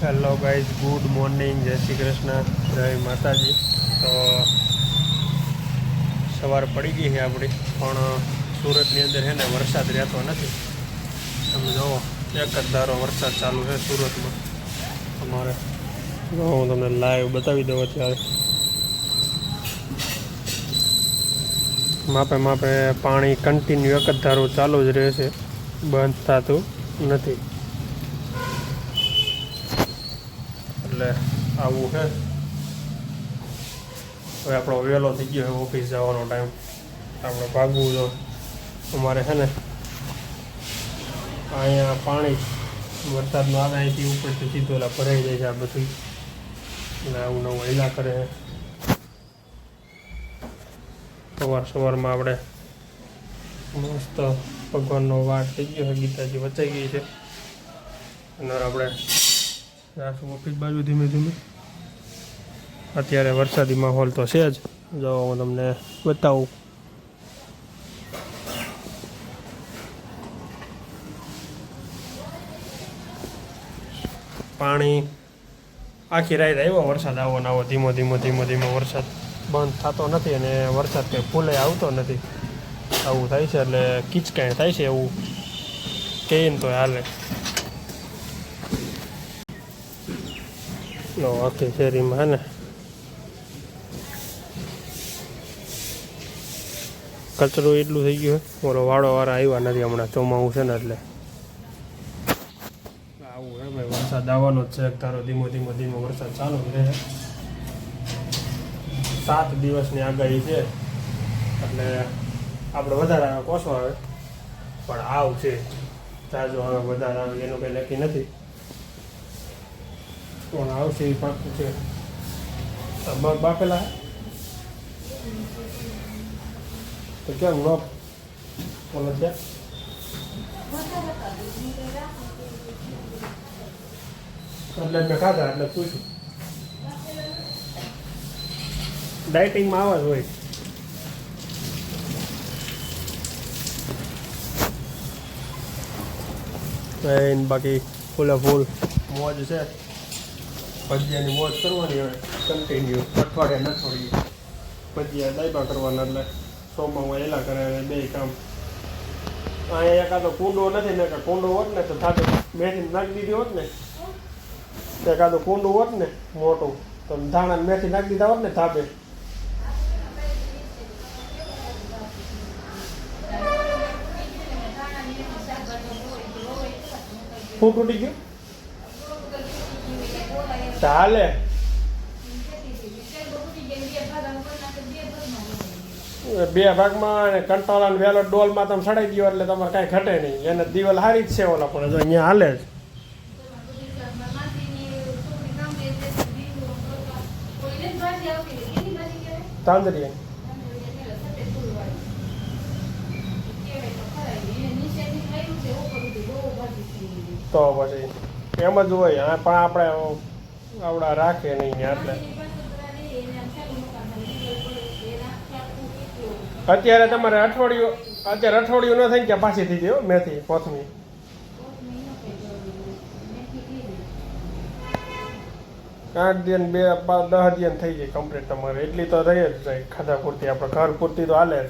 Hello guys, good morning, જય શ્રી કૃષ્ણ, જય માતાજી. તો સવાર પડી ગઈ છે આપણી, પણ સુરતની અંદર છે ને વરસાદ રહેતો નથી. તમે જુઓ, એક જ ધારો વરસાદ ચાલુ છે સુરતમાં. અમારે હું તમને લાઈવ બતાવી દઉં. અત્યારે માપે માપે પાણી કન્ટિન્યુ એક જ ધારો ચાલુ જ રહેશે, બંધ થતું નથી. એટલે આવું છે. હવે આપણો વહેલો થઈ ગયો છે ઓફિસ જવાનો ટાઈમ. આપણે ભાગવું તો અમારે છે ને અહીંયા પાણી વરસાદનું આવે અહીંથી ઉપરથી સીધો એટલે ભરાઈ જાય છે આ બધું. એટલે આવું નવું હિલા કરે છે. સવારમાં આપણે મસ્ત ભગવાનનો વાટ થઈ ગયો છે, ગીતાજી વચાઈ ગઈ છે. અને આપણે જાશું ઓફિસ બાજુ ધીમે ધીમે. અત્યારે વરસાદી માહોલ તો છે જ. જો હું તમને બતાવું. પાણી આખી રાત આવ્યો વરસાદ, આવો ને આવો, ધીમો ધીમો વરસાદ બંધ થતો નથી. અને વરસાદ કંઈ ફૂલે આવતો નથી. આવું થાય છે એટલે કિચકાણ થાય છે એવું કહીએ ને તો હાલે. આખી શેરીમાં હે ને કચરો એટલું થઈ ગયું. ઓલો વાળા આવ્યા નથી હમણાં, ચોમાસું છે ને એટલે આવું હે ભાઈ. વરસાદ આવવાનો જ છે. એક ધારો ધીમો વરસાદ ચાલુ રહે. 7 દિવસની આગાહી છે. એટલે આપણે વધારે આવે કોસો આવે, પણ આવશે. તાજો આવે વધારે આવે એનું કંઈ નક્કી નથી, પણ આવશે એ પાકું છે. મગ બાફેલા તો કેમ ન બોલો છે? એટલે મેં ખાધા એટલે પૂછ્યું. ડાયટિંગમાં આવા જ હોય. બાકી ફૂલે ફૂલ મોજ છે. ભજીયાની મોજ કરવાની હોય કન્ટિન્યુ, અઠવાડિયે ભજીયા દાયબા કરવાના. એટલે સોમાં એલા કરે બે કામ. અહીંયા એકાદો કુંડો નથી ને, કુંડો હોત ને તો થાતે મેથી નાખી દીધી હોત ને. એકાદો કુંડું હોત ને મોટું, તો ધાણા મેથી નાખી દીધા હોત ને થાપે. શું તૂટી ગયું? ચાલે. બે ભાગમાં કંટાળા વેલો ડોલમાં તમે સડાઈ દો એટલે તમારે કાંઈ ઘટે નહીં. એને દિવાલ સારી જ છે ઓલા, પણ જો અહીંયા હાલે જ. તાંદરી તો પછી એમ જ હોય. પણ આપણે આવડા રાખે નહીં એટલે. અત્યારે તમારે અઠવાડિયું ન થઈ ગયા પાછી થઈ ગયો મેથી કોથમી. આઠ દિન 2-10 દિન થઈ જાય કમ્પ્લીટ તમારે. એટલી તો રહી જ જાય ખાધા પૂરતી. આપણે ઘર પૂરતી તો હાલે જ.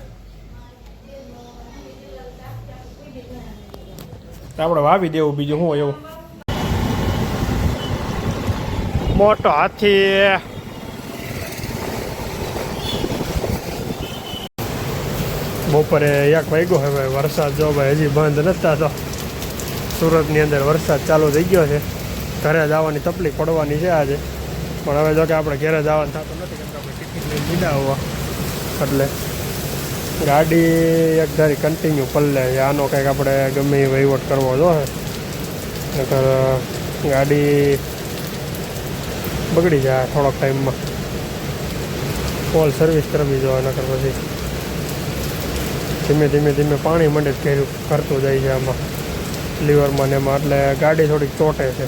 આપણે વાવી દેવું, બીજું શું એવું. મોટો હાથી બપોરે 1 વાગ્યો હવે. વરસાદ જો ભાઈ હજી બંધ નથી થતો. સુરતની અંદર વરસાદ ચાલુ થઈ ગયો છે. ઘરે જવાની તકલીફ પડવાની છે આજે. પણ હવે જો કે આપણે ઘરે જવાનું થતું નથી, કેમ કે આપણે ટિકિટ લઈને દીધા હોવા. એટલે ગાડી એક ધારી કન્ટિન્યુ પલ્લે. આનો કંઈક આપણે ગમે એ વહીવટ કરવો જોઈએ, નકર ગાડી બગડી જાય થોડોક ટાઈમમાં. ફોલ સર્વિસ કરવી જોઈએ, નકર પછી ધીમે પાણી મંડે કરતું જાય છે આમાં લીવરમાં ને એમાં. એટલે ગાડી થોડીક ચોટે છે.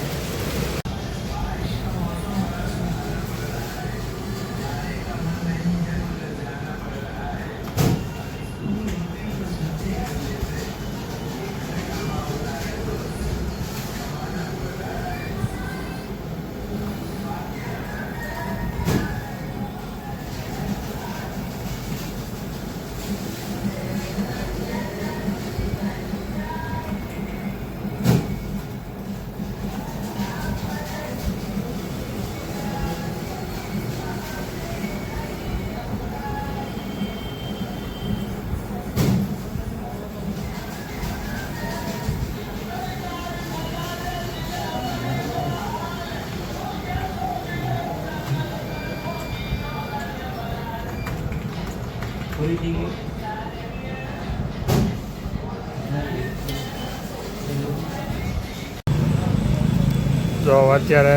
જો અત્યારે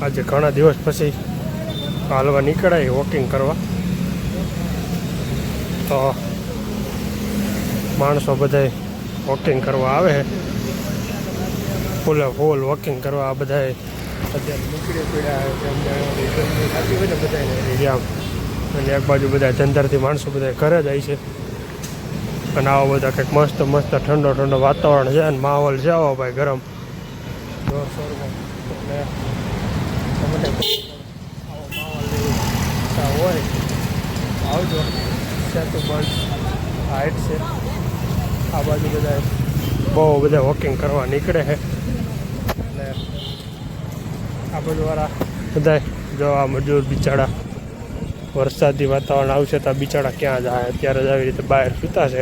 આજે ઘણા દિવસ પછી હાલવા નીકળાય વોકિંગ કરવા, તો માણસો બધા વોકિંગ કરવા આવે છે, ફૂલે ફૂલ વોકિંગ કરવા આ બધા અત્યારે નીકળી પડ્યા થતી હોય ને બધાને જામ, અને એક બાજુ બધા જંદરથી માણસો બધા ઘરે જાય છે, અને આવો બધા કંઈક મસ્ત મસ્ત ઠંડો ઠંડો વાતાવરણ છે અને માહોલ છે આવો ભાઈ ગરમ જોરશોરમાં. એટલે તમને આવો માહોલની ઈચ્છા હોય આવજો. સેતુ બંધ હાઈટ છે, આ બાજુ બધા બહુ બધા વોકિંગ કરવા નીકળે છે. એટલે આ બાજુવાળા બધા જો આ મજૂર બિચારા વરસાદી વાતાવરણ આવશે તો બિચારા ક્યાં જાય, અત્યારે જ આવી રીતે બહાર સૂતા છે.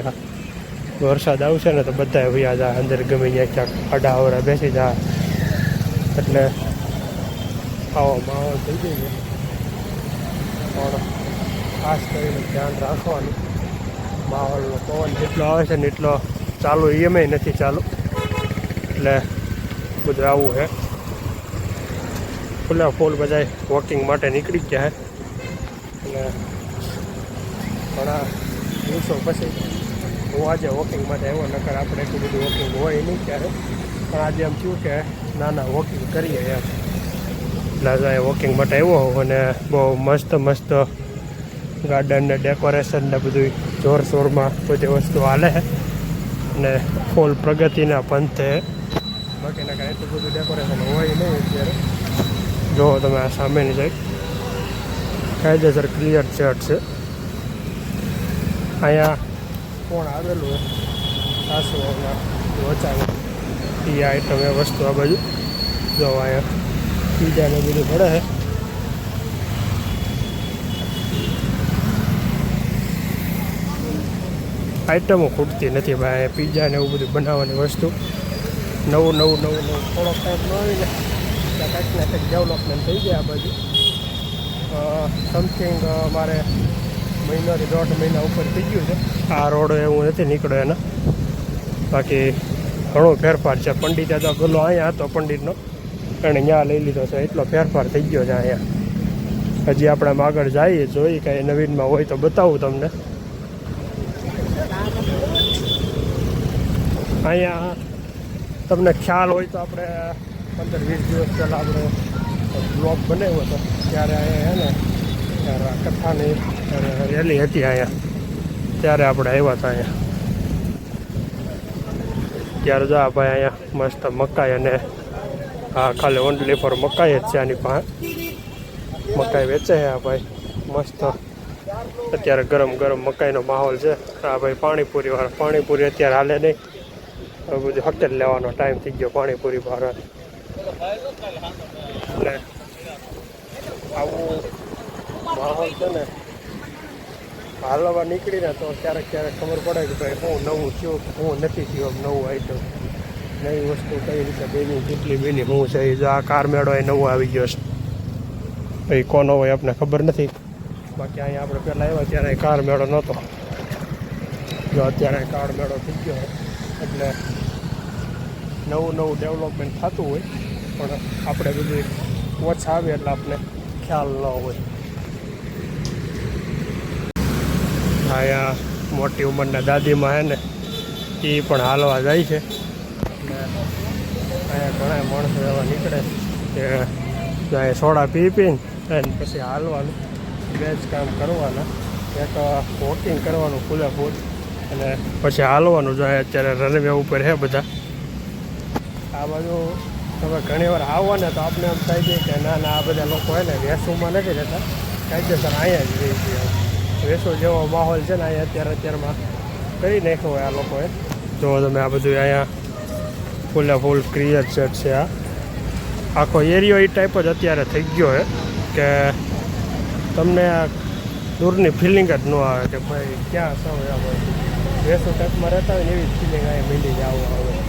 વરસાદ આવશે ને તો બધા વયા જાય અંદર, ગમે ત્યાં ક્યાંક આડા અવરા બેસી જાય. એટલે આવો માહોલ થઈ જાય છે, પણ ખાસ કરીને ધ્યાન રાખવાનું. માહોલનો પવન જેટલો આવે છે ને એટલો ચાલુ એમાંય નથી ચાલુ, એટલે બધું આવું છે. ફૂલા ફૂલ બધા વોકિંગ માટે નીકળી ગયા છે. એટલે ઘણા દિવસો પછી હું આજે વોકિંગ માટે આવ્યો, નકર આપણે એટલું બધું વોકિંગ હોય નહીં ક્યારે, પણ આજે એમ થયું કે નાના વોકિંગ કરીએ એમ. એટલે આજે વોકિંગ માટે આવ્યો હોઉં, અને બહુ મસ્ત મસ્ત ગાર્ડન ને ડેકોરેશન ને બધું જોરશોરમાં બધી વસ્તુ હાલે છે, અને ફૂલ પ્રગતિના પંથે. બાકીના કાંઈ એટલું બધું ડેકોરેશન હોય નહીં અત્યારે. જો તમે આ સામેની સાઈડ કાયદેસર ક્લિયર ચર્ચ છે. અહીંયા કોણ આવેલું હોય સાસુ વચાવે એ આઈટમ એ વસ્તુ આ બાજુ જો અહીંયા પીઝાને બધું પડે છે. આઈટમો ખૂટતી નથી ભાઈ, પીઝા ને એવું બધું બનાવવાની વસ્તુ નવું થોડોક ટાઈમ ન આવી ને ત્યાં કંઈક ને કંઈક ડેવલપમેન્ટ થઈ જાય આ બાજુ. સમથિંગ મારે મહિનાથી 1.5 મહિના ઉપર થઈ ગયું છે. આ રોડ એવું નથી નીકળ્યો એના, બાકી ઘણો ફેરફાર છે. પંડિતે તો ગલ્લો અહીંયા હતો પંડિતનો, એણે ત્યાં લઈ લીધો છે, એટલો ફેરફાર થઈ ગયો છે અહીંયા. હજી આપણે આગળ જઈએ, જોઈએ કાંઈ નવીનમાં હોય તો બતાવું તમને. અહીંયા તમને ખ્યાલ હોય તો આપણે 15-20 દિવસ પહેલાં આપણે બ્લોગ બનાવ્યો હતો, ત્યારે અહીંયા હે ને ત્યારે કથાની રેલી હતી અહીંયા, ત્યારે આપણે આવ્યા હતા અહીંયા. ત્યારે જો ભાઈ અહીંયા મસ્ત મકાઈ, અને હા ખાલી ઓનલી ફોર મકાઈ જ છે આની પાસે. મકાઈ વેચે છે આ ભાઈ મસ્ત. અત્યારે ગરમ ગરમ મકાઈનો માહોલ છે. આ ભાઈ પાણીપુરીવાળા, પાણીપુરી અત્યારે હાલે નહીં, હવે બધું હકેલ લેવાનો ટાઈમ થઈ ગયો પાણીપુરી બહાર. એટલે આવું માહોલ છે ને, હાલવા નીકળીને તો ક્યારેક ક્યારેક ખબર પડે કે ભાઈ હું નવું થયું, હું નથી થયું, નવું આઈટમ નવી વસ્તુ કઈ રીતે બેની કેટલી બેની હું છે. જો આ કાર મેળો એ નવો આવી ગયો છે, ભાઈ કોનો હોય આપણને ખબર નથી. બાકી અહીંયા આપણે પહેલાં આવ્યા ત્યારે કાર મેળો નહોતો, જો અત્યારે કાર મેળો થઈ ગયો. એટલે નવું ડેવલપમેન્ટ થતું હોય, પણ આપણે બધું ઓછા આવે એટલે આપણે ખ્યાલ ન હોય. અહીંયા મોટી ઉંમરના દાદીમાં હે ને એ પણ હાલવા જાય છે. એટલે અહીંયા ઘણા માણસો એવા નીકળે કે અહીંયા સોડા પીને અને પછી હાલવાનું, બે જ કામ કરવાના. એક વોકિંગ કરવાનું ફૂલે ફૂલ, અને પછી હાલવાનું. જો અત્યારે રનવે ઉપર છે બધા. આ બાજુ તમે ઘણી વાર આવો ને તો આપણે એમ થાય છે કે ના આ બધા લોકો હોય ને વેસુમાં નથી રહેતા, કાયદેસર અહીંયા જ રહી છે. વેસો જેવો માહોલ છે ને અહીંયા અત્યારમાં કરી નાખ્યો હોય આ લોકોએ. જો તમે આ બધું અહીંયા ફૂલે ફૂલ ક્લિયર સેટ છે. આ આખો એરિયો એ ટાઈપ જ અત્યારે થઈ ગયો છે કે તમને આ દૂરની ફિલિંગ જ ન આવે કે ભાઈ ક્યાં સૌ વેસો ટાઈપમાં રહેતા હોય ને એવી જ ફિલિંગ અહીંયા મીંડી જ આવે.